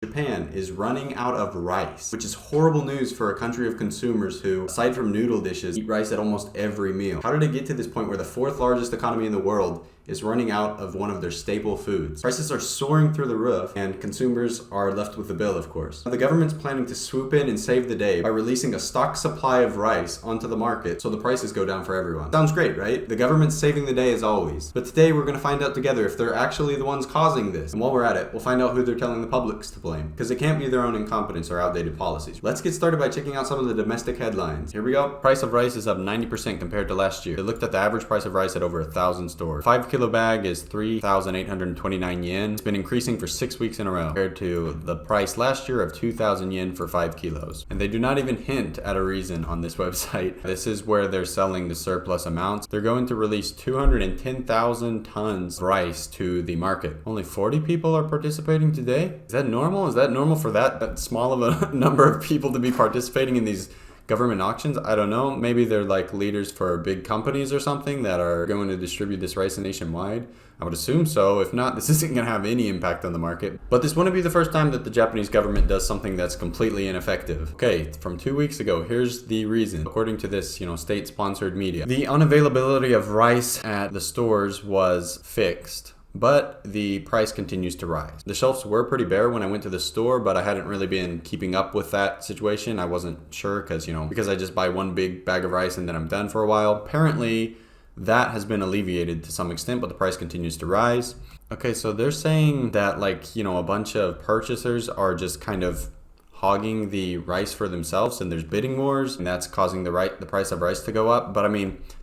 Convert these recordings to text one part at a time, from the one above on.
Japan is running out of rice, which is horrible news for a country of consumers who, aside from noodle dishes, eat rice at almost every meal. How did it get to this point where the fourth largest economy in the world is running out of one of their staple foods? Prices are soaring through the roof, and consumers are left with the bill, of course. Now, the government's planning to swoop in and save the day by releasing a stock supply of rice onto the market so the prices go down for everyone. Sounds great, right? The government's saving the day as always. But today we're going to find out together if they're actually the ones causing this. And while we're at it, we'll find out who they're telling the publics to blame, because it can't be their own incompetence or outdated policies. Let's get started by checking out some of the domestic headlines. Here we go. Price of rice is up 90% compared to last year. They looked at the average price of rice at over 1,000 stores. 5-kilo bag is 3,829 yen. It's been increasing for 6 weeks in a row compared to the price last year of 2,000 yen for 5 kilos. And they do not even hint at a reason on this website. This is where they're selling the surplus amounts. They're going to release 210,000 tons of rice to the market. Only 40 people are participating today? Is that normal? Is that normal for that small of a number of people to be participating in these government auctions? I don't know. Maybe they're like leaders for big companies or something that are going to distribute this rice nationwide. I would assume so. If not, this isn't going to have any impact on the market. But this wouldn't be the first time that the Japanese government does something that's completely ineffective. Okay, from 2 weeks ago, here's the reason. According to this, state-sponsored media, the unavailability of rice at the stores was fixed, but the price continues to rise. The shelves were pretty bare when I went to the store, but I hadn't really been keeping up with that situation. I wasn't sure because I just buy one big bag of rice and then I'm done for a while. Apparently, that has been alleviated to some extent, but the price continues to rise. Okay, so they're saying that a bunch of purchasers are just kind of hogging the rice for themselves and there's bidding wars and that's causing the price of rice to go up. But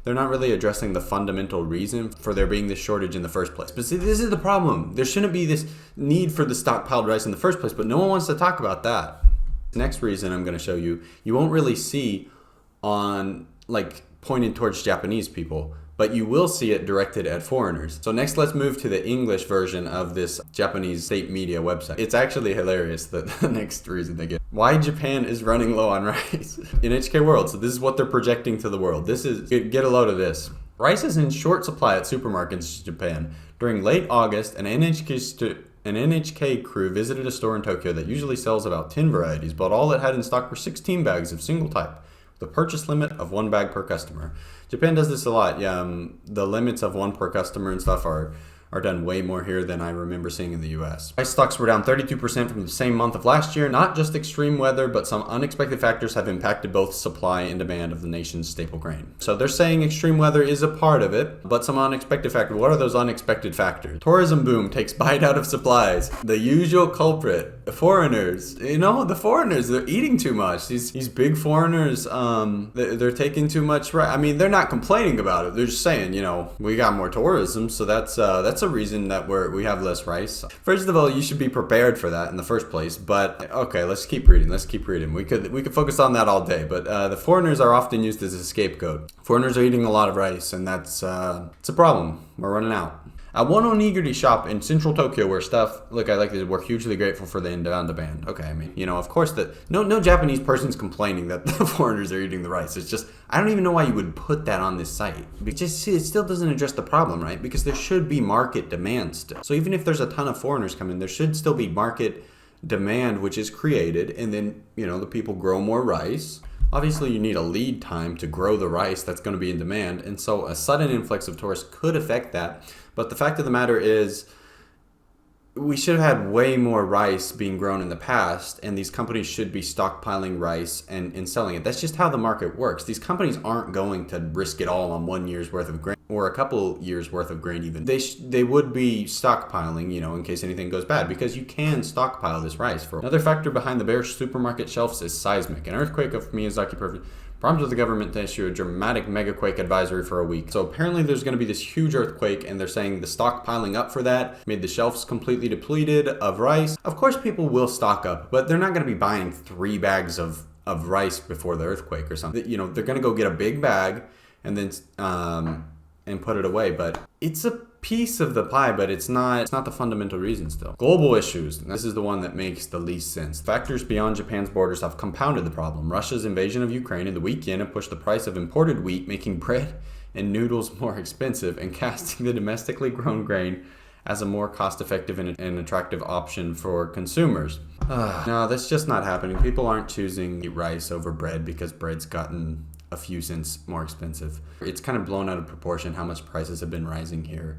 they're not really addressing the fundamental reason for there being this shortage in the first place. But see, this is the problem. There shouldn't be this need for the stockpiled rice in the first place, but no one wants to talk about that. Next reason I'm going to show you, you won't really see on pointed towards Japanese people, but you will see it directed at foreigners. So next, let's move to the English version of this Japanese state media website. It's actually hilarious, the next reason they give. Why Japan is running low on rice. In HK World, so this is what they're projecting to the world. Get a load of this. Rice is in short supply at supermarkets in Japan. During late August, an NHK crew visited a store in Tokyo that usually sells about 10 varieties, but all it had in stock were 16 bags of single type. The purchase limit of 1 bag per customer. Japan does this a lot. Yeah, the limits of 1 per customer and stuff are done way more here than I remember seeing in the US. Rice stocks were down 32% from the same month of last year. Not just extreme weather, but some unexpected factors have impacted both supply and demand of the nation's staple grain. So they're saying extreme weather is a part of it, but some unexpected factors. What are those unexpected factors? Tourism boom takes bite out of supplies. The usual culprit, the foreigners. The foreigners, they're eating too much. These big foreigners, they're taking too much rice. They're not complaining about it. They're just saying, we got more tourism, so that's a reason that we have less rice. First of all, you should be prepared for that in the first place. But okay, let's keep reading. We could focus on that all day. But the foreigners are often used as a scapegoat. Foreigners are eating a lot of rice, and that's it's a problem. We're running out. At one onigiri shop in central Tokyo where we're hugely grateful for the inbound demand. Okay, of course no Japanese person's complaining that the foreigners are eating the rice. It's just, I don't even know why you would put that on this site. It still doesn't address the problem, right? Because there should be market demand still. So even if there's a ton of foreigners coming, there should still be market demand, which is created, and then, the people grow more rice. Obviously, you need a lead time to grow the rice that's going to be in demand, and so a sudden influx of tourists could affect that. But the fact of the matter is, we should have had way more rice being grown in the past, and these companies should be stockpiling rice and selling it. That's just how the market works. These companies aren't going to risk it all on 1 year's worth of grain, or a couple years worth of grain even. They would be stockpiling, in case anything goes bad, because you can stockpile this rice for. Another factor behind the bare supermarket shelves is seismic. An earthquake of Miyazaki prompted the government to issue a dramatic megaquake advisory for a week. So apparently there's going to be this huge earthquake, and they're saying the stockpiling up for that made the shelves completely depleted of rice. Of course people will stock up, but they're not going to be buying 3 bags of rice before the earthquake or something. They're going to go get a big bag and then and put it away. But it's a piece of the pie, but it's not the fundamental reason still. Global issues. This is the one that makes the least sense. Factors beyond Japan's borders have compounded the problem. Russia's invasion of Ukraine and the weak yen have pushed the price of imported wheat, making bread and noodles more expensive and casting the domestically grown grain as a more cost-effective and attractive option for consumers. No, that's just not happening. People aren't choosing to eat rice over bread because bread's gotten a few cents more expensive. It's kind of blown out of proportion how much prices have been rising here.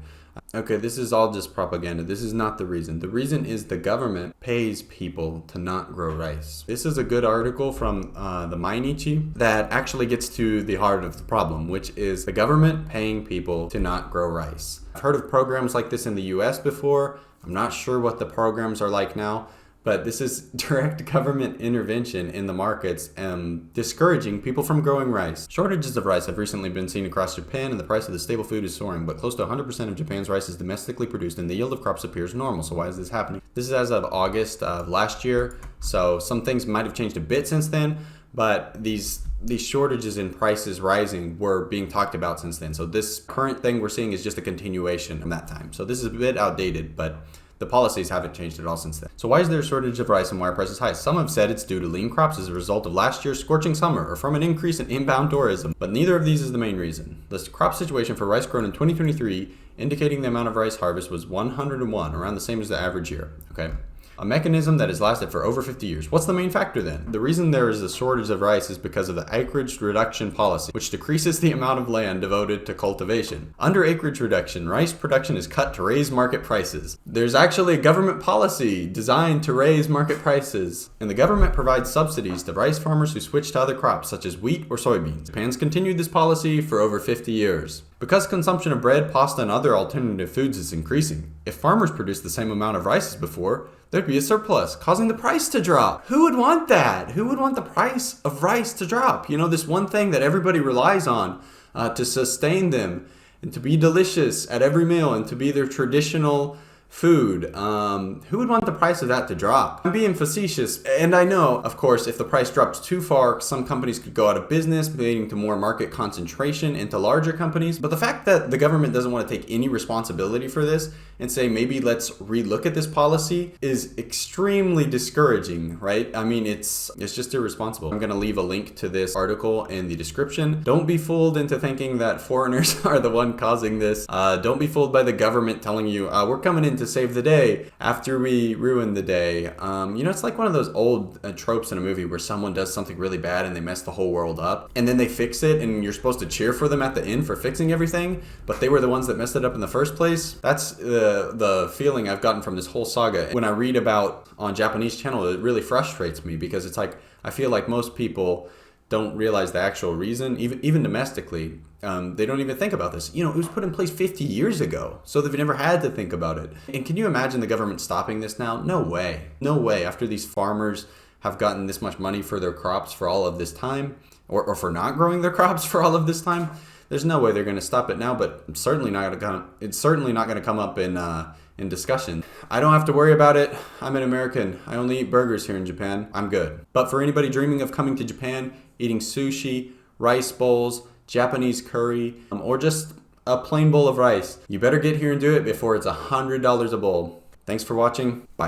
Okay, this is all just propaganda. This is not the reason. The reason is the government pays people to not grow rice. This is a good article from the Mainichi that actually gets to the heart of the problem, which is the government paying people to not grow rice. I've heard of programs like this in the US before. I'm not sure what the programs are like now, but this is direct government intervention in the markets and discouraging people from growing rice. Shortages of rice have recently been seen across Japan, and the price of the staple food is soaring, but close to 100% of Japan's rice is domestically produced and the yield of crops appears normal. So why is this happening? This is as of August of last year, so some things might have changed a bit since then, but these shortages in prices rising were being talked about since then. So this current thing we're seeing is just a continuation of that time. So this is a bit outdated, but the policies haven't changed at all since then. So why is there a shortage of rice and why are prices high? Some have said it's due to lean crops as a result of last year's scorching summer or from an increase in inbound tourism, but neither of these is the main reason. The crop situation for rice grown in 2023 indicating the amount of rice harvest was 101, around the same as the average year. Okay. A mechanism that has lasted for over 50 years. What's the main factor then? The reason there is a shortage of rice is because of the acreage reduction policy, which decreases the amount of land devoted to cultivation. Under acreage reduction, rice production is cut to raise market prices. There's actually a government policy designed to raise market prices, and the government provides subsidies to rice farmers who switch to other crops such as wheat or soybeans. Japan's continued this policy for over 50 years. Because consumption of bread, pasta, and other alternative foods is increasing, if farmers produced the same amount of rice as before, there'd be a surplus, causing the price to drop. Who would want that? Who would want the price of rice to drop? You know, this one thing that everybody relies on to sustain them and to be delicious at every meal and to be their traditional food. Who would want the price of that to drop? I'm being facetious, and I know, of course, if the price drops too far, some companies could go out of business, leading to more market concentration into larger companies. But the fact that the government doesn't want to take any responsibility for this and say, maybe let's relook at this policy is extremely discouraging, right? I mean, it's just irresponsible. I'm going to leave a link to this article in the description. Don't be fooled into thinking that foreigners are the one causing this. Don't be fooled by the government telling you, we're coming in to save the day after we ruin the day. You know, it's like one of those old tropes in a movie where someone does something really bad and they mess the whole world up, and then they fix it and you're supposed to cheer for them at the end for fixing everything, but they were the ones that messed it up in the first place. That's the feeling I've gotten from this whole saga. When I read about on Japanese channel, it really frustrates me because it's like, I feel like most people don't realize the actual reason, even domestically. They don't even think about this. You know, it was put in place 50 years ago, so they've never had to think about it. And can you imagine the government stopping this now? No way. No way. After these farmers have gotten this much money for their crops for all of this time, or for not growing their crops for all of this time, there's no way they're going to stop it now. But it's certainly not going to come up in discussion. I don't have to worry about it. I'm an American. I only eat burgers here in Japan. I'm good. But for anybody dreaming of coming to Japan, eating sushi, rice bowls, Japanese curry, or just a plain bowl of rice, you better get here and do it before it's $100 a bowl. Thanks for watching. Bye.